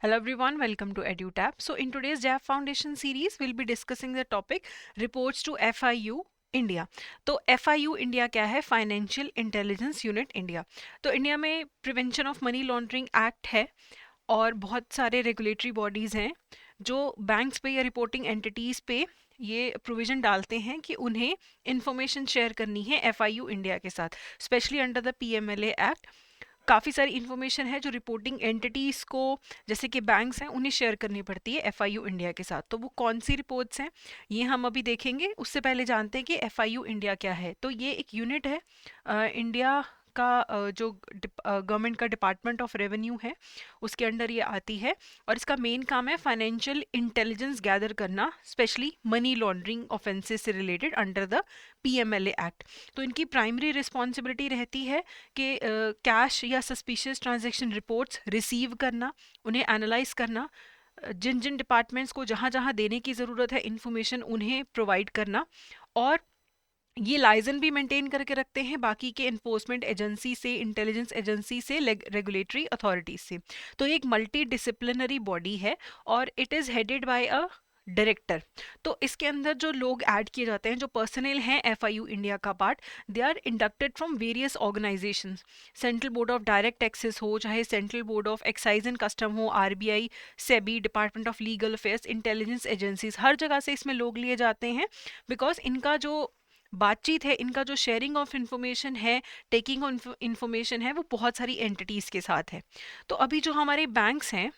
Hello everyone, welcome to EduTap. So in today's JAP Foundation series, we'll be discussing the topic reports to FIU India. तो FIU India क्या है? Financial intelligence unit India. तो India में prevention of money laundering act है और बहुत सारे regulatory bodies हैं जो बैंक्स पे या रिपोर्टिंग एंटिटीज़ पे ये प्रोविज़न डालते हैं कि उन्हें इंफॉर्मेशन शेयर करनी है FIU इंडिया के साथ, specially under the PMLA act. काफ़ी सारी इन्फॉर्मेशन है जो रिपोर्टिंग एंटिटीज़ को, जैसे कि बैंक्स हैं, उन्हें शेयर करनी पड़ती है FIU इंडिया के साथ। तो वो कौन सी रिपोर्ट्स हैं ये हम अभी देखेंगे। उससे पहले जानते हैं कि FIU इंडिया क्या है। तो ये एक यूनिट है इंडिया का, जो गवर्नमेंट का डिपार्टमेंट ऑफ रेवेन्यू है उसके अंडर ये आती है और इसका मेन काम है फाइनेंशियल इंटेलिजेंस गैदर करना, स्पेशली मनी लॉन्ड्रिंग ऑफेंसेस से related under the PMLA act. तो इनकी प्राइमरी रिस्पॉन्सिबिलिटी रहती है कि कैश या सस्पिशियस ट्रांजैक्शन रिपोर्ट्स रिसीव करना, उन्हें एनालाइज करना, जिन जिन डिपार्टमेंट्स को जहाँ जहाँ देने की ज़रूरत है इंफॉर्मेशन उन्हें प्रोवाइड करना, और ये लाइजन भी मेंटेन करके रखते हैं बाकी के इन्फोर्समेंट एजेंसी से, इंटेलिजेंस एजेंसी से, रेगुलेटरी अथॉरिटीज से। तो ये एक मल्टी डिसिप्लिनरी बॉडी है और it is headed by a director. तो इसके अंदर जो लोग ऐड किए जाते हैं, जो पर्सनल हैं FIU इंडिया का part, they are inducted from various organisations. Central board of direct taxes हो, चाहे central board of excise and custom हो, RBI, SEBI, department of legal affairs, intelligence agencies, हर जगह से इसमें लोग लिए जाते हैं। बिकॉज इनका जो बातचीत है, इनका जो शेयरिंग ऑफ इंफॉर्मेशन है, टेकिंग ऑफ इंफॉर्मेशन है, वो बहुत सारी एंटिटीज़ के साथ है। तो अभी जो हमारे बैंक्स हैं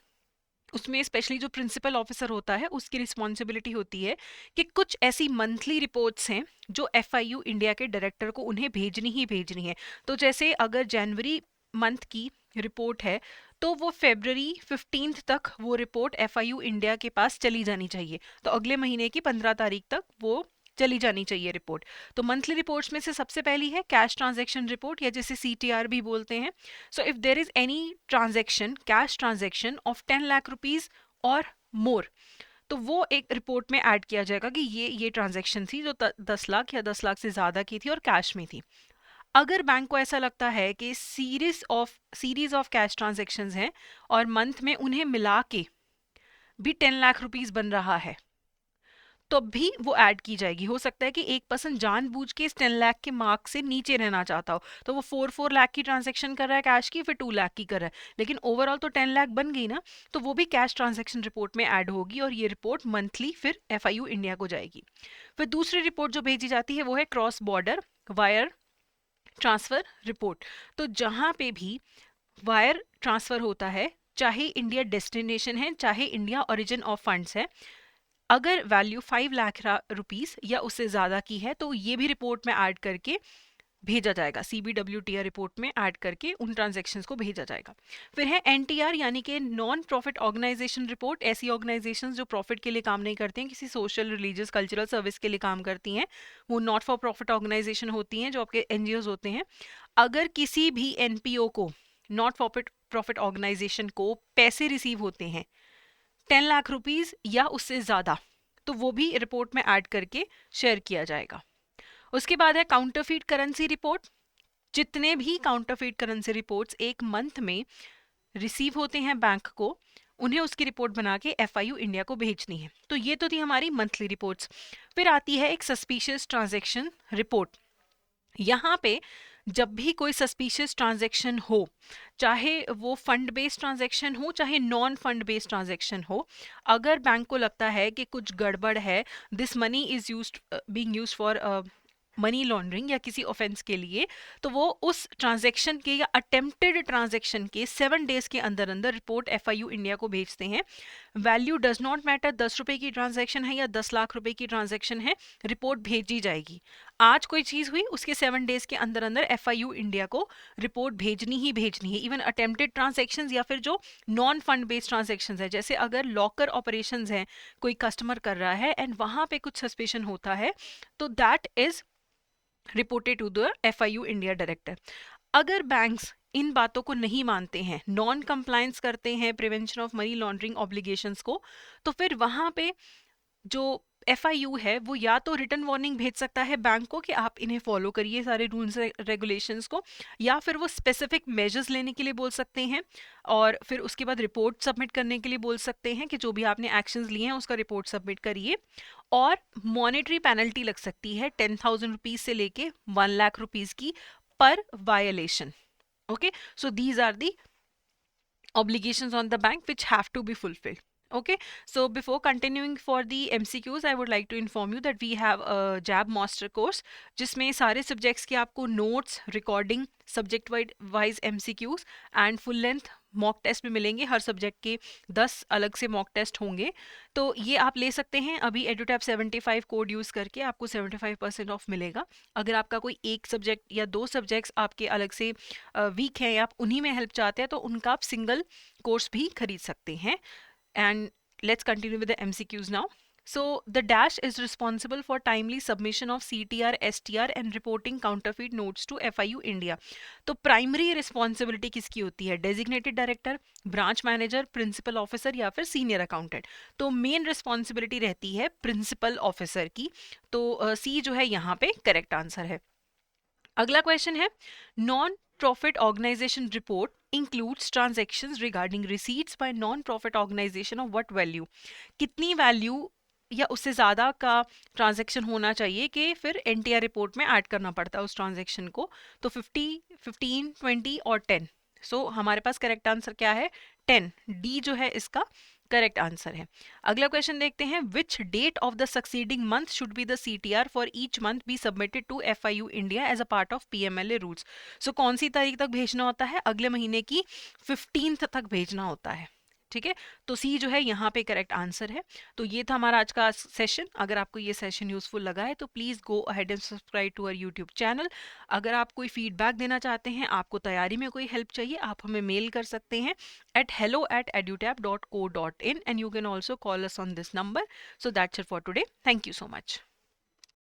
उसमें स्पेशली जो प्रिंसिपल ऑफिसर होता है उसकी रिस्पॉन्सिबिलिटी होती है कि कुछ ऐसी मंथली रिपोर्ट्स हैं जो FIU इंडिया के डायरेक्टर को उन्हें भेजनी ही भेजनी है। तो जैसे अगर जनवरी मंथ की रिपोर्ट है तो वो February 15 तक वो रिपोर्ट FIU इंडिया के पास चली जानी चाहिए। तो अगले महीने की 15 तारीख तक वो चली जानी चाहिए रिपोर्ट। तो मंथली रिपोर्ट्स में से सबसे पहली है कैश ट्रांजैक्शन रिपोर्ट, या जिसे CTR भी बोलते हैं। So if there is any transaction, cash transaction of 10 lakh rupees और मोर, तो वो एक रिपोर्ट में ऐड किया जाएगा कि ये ट्रांजैक्शन थी जो 10 लाख या 10 लाख से ज़्यादा की थी और कैश में थी। अगर बैंक को ऐसा लगता है कि सीरीज ऑफ कैश ट्रांजैक्शंस हैं और मंथ में उन्हें मिला के भी 10 लाख रुपीस बन रहा है, तो भी वो ऐड की जाएगी। हो सकता है कि एक पर्सन जानबूझ के इस 10 लाख के मार्क से नीचे रहना चाहता हो, तो वो 4 लाख की ट्रांजैक्शन कर रहा है कैश की, फिर 2 लाख की कर रहा है, लेकिन ओवरऑल तो 10 लाख बन गई ना। तो वो भी कैश ट्रांजैक्शन रिपोर्ट में ऐड होगी और ये रिपोर्ट मंथली फिर FIU इंडिया को जाएगी। फिर दूसरी रिपोर्ट जो भेजी जाती है वो है cross border wire transfer report. तो जहाँ पे भी वायर ट्रांसफर होता है, चाहे इंडिया डेस्टिनेशन है चाहे इंडिया ओरिजिन ऑफ फंड्स है, अगर वैल्यू 5 लाख रुपीस या उससे ज़्यादा की है तो ये भी रिपोर्ट में ऐड करके भेजा जाएगा। CBWTR रिपोर्ट में ऐड करके उन ट्रांजैक्शंस को भेजा जाएगा। फिर है NTR यानी कि नॉन प्रॉफिट ऑर्गेनाइजेशन रिपोर्ट। ऐसी ऑर्गेनाइजेशंस जो प्रॉफिट के लिए काम नहीं करती हैं, किसी सोशल, रिलीजियस, कल्चरल सर्विस के लिए काम करती हैं, वो नॉट फॉर प्रॉफिट ऑर्गेनाइजेशन होती हैं, जो आपके NGOs होते हैं। अगर किसी भी NPO को, नॉट फॉर प्रॉफिट ऑर्गेनाइजेशन को पैसे रिसीव होते हैं 10 लाख रुपीस या उससे ज़्यादा, तो वो भी रिपोर्ट में ऐड करके शेयर किया जाएगा। उसके बाद है काउंटरफीट करेंसी रिपोर्ट। जितने भी काउंटरफीट करेंसी रिपोर्ट्स एक मंथ में रिसीव होते हैं बैंक को, उन्हें उसकी रिपोर्ट बना के FIU इंडिया को भेजनी है। तो ये तो थी हमारी मंथली रिपोर्ट्स। फिर आती है एक सस्पिशियस ट्रांजैक्शन रिपोर्ट। यहाँ पे जब भी कोई सस्पिशियस ट्रांजैक्शन हो, चाहे वो फंड बेस्ड ट्रांजैक्शन हो चाहे नॉन फंड बेस्ड ट्रांजैक्शन हो, अगर बैंक को लगता है कि कुछ गड़बड़ है, this money is used being used for money laundering या किसी ऑफेंस के लिए, तो वो उस ट्रांजैक्शन के या अटेम्प्टेड ट्रांजैक्शन के 7 डेज के अंदर अंदर रिपोर्ट FIU इंडिया को भेजते हैं। वैल्यू डज नॉट मैटर, 10 रुपए की ट्रांजैक्शन है या 10 लाख रुपए की ट्रांजैक्शन है, रिपोर्ट भेजी जाएगी। आज कोई चीज हुई, उसके 7 डेज के अंदर अंदर FIU इंडिया को रिपोर्ट भेजनी ही भेजनी है। इवन अटेम्प्टेड ट्रांजैक्शन या फिर जो नॉन फंड बेस्ड ट्रांजैक्शन है, जैसे अगर लॉकर ऑपरेशंस है, कोई कस्टमर कर रहा है एंड वहां पे कुछ सस्पेशन होता है, तो that is reported to the FIU India director. अगर बैंक्स इन बातों को नहीं मानते हैं, नॉन कंप्लायंस करते हैं prevention of money laundering obligations को, तो फिर वहां पे जो FIU है वो या तो रिटर्न वार्निंग भेज सकता है बैंक को कि आप इन्हें फॉलो करिए सारे रूल्स रेगुलेशंस को, या फिर वो स्पेसिफिक मेजर्स लेने के लिए बोल सकते हैं, और फिर उसके बाद रिपोर्ट सबमिट करने के लिए बोल सकते हैं कि जो भी आपने एक्शंस लिए हैं उसका रिपोर्ट सबमिट करिए। और मॉनेटरी पेनल्टी लग सकती है 10,000 रुपीज से लेके 1 लाख रुपीज की पर violation. Okay, so these are the obligations on the bank which have to be fulfilled. Okay, so before continuing for the MCQs, I would like to inform you that we have a JAB Master course जिसमें सारे subjects के आपको notes, recording, subject wise MCQs and full length mock test भी मिलेंगे। हर subject के 10 अलग से mock test होंगे, तो ये आप ले सकते हैं। अभी एडुटैप 75 कोड यूज़ करके आपको 75% ऑफ मिलेगा। अगर आपका कोई एक सब्जेक्ट या 2 सब्जेक्ट्स आपके अलग से वीक हैं या आप उन्हीं में हेल्प चाहते हैं, तो उनका आप सिंगल कोर्स भी खरीद सकते हैं। And let's continue with the MCQs now. So the dash is responsible for timely submission of CTR, STR and reporting counterfeit notes to FIU India. तो प्राइमरी रिस्पॉन्सिबिलिटी किसकी होती है? Designated director, branch manager, principal officer या फिर senior accountant. तो main responsibility रहती है principal officer की। तो सी जो है यहाँ पे करेक्ट आंसर है। अगला क्वेश्चन है, non profit organization report includes transactions regarding receipts by non-profit organization of what value? कितनी वैल्यू या उससे ज़्यादा का ट्रांजैक्शन होना चाहिए कि फिर NTR रिपोर्ट में ऐड करना पड़ता है उस ट्रांजैक्शन को? तो 50, 15, 20 और 10। सो हमारे पास करेक्ट आंसर क्या है? 10। डी जो है इसका करेक्ट आंसर है। अगला क्वेश्चन देखते हैं, which date of the succeeding month should be the CTR for each month be submitted to FIU India as a part of PMLA rules? So कौन सी तारीख तक भेजना होता है? अगले महीने की 15th तक भेजना होता है। ठीक है, तो सी जो है यहाँ पे करेक्ट आंसर है। तो ये था हमारा आज का सेशन। अगर आपको ये सेशन यूजफुल लगा है तो please go ahead and subscribe to our YouTube channel. अगर आप कोई फीडबैक देना चाहते हैं, आपको तैयारी में कोई हेल्प चाहिए, आप हमें मेल कर सकते हैं at hello@edutap.co.in and you can also call us on this number. So that's it for today. Thank you so much.